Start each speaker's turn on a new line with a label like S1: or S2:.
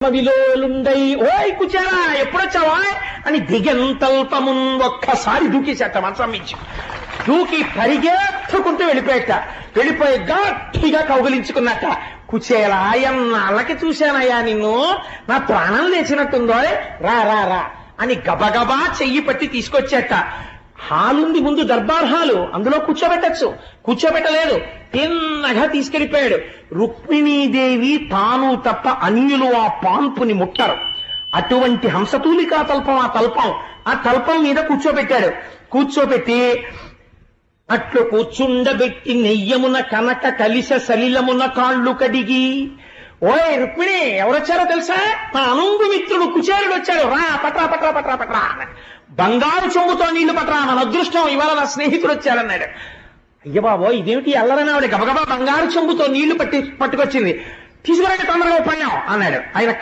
S1: విలోలుండై ఓయ్ కుచారా ఎప్పుడొచ్చావా అని దిగంతల్పమున్ ఒక్కసారి దూకేసేట మంచం మించి దూకి పరిగెత్తుకుంటూ వెళ్ళిపోయి గట్టిగా కౌగిలించుకున్నట్ట. కుచేలా ఎన్నాళ్ళకి చూశానయ్యా నిన్ను, నా ప్రాణం లేచినట్టుందో, రా రా రా అని గబగబా చెయ్యి పట్టి తీసుకొచ్చేట. హాలుంది ముందు, దర్బార్ హాలు, అందులో కూర్చోబెట్టలేదు, తిన్నగా తీసుకెళ్లిపోయాడు. రుక్మిణీదేవి తాను తప్ప అన్యులు ఆ పాన్పుని ముట్టరు. అటువంటి హంసతూలికా తల్పం ఆ తల్పం మీద కూర్చోబెట్టి అట్లు కూర్చుండబెట్టి నెయ్యమున కనక కలిస సలిలమున కాళ్ళు కడిగి, ఓయ్ రుక్మిణి ఎవరొచ్చారో తెలుసా, నా అనుంగు మిత్రుడు కుచేరుడు వచ్చాడు, రా పట్రా బంగారు చెంబుతో నీళ్లు పట్రా, మన అదృష్టం ఇవాళ నా స్నేహితుడు వచ్చాడన్నాడు. అయ్య బాబో ఇదేమిటి అల్లరని ఆవిడ గబగబా బంగారు చెంబుతో నీళ్లు పట్టుకొచ్చింది. తీసుకురండి తొందరగా పన్నాం అన్నాడు ఆయన.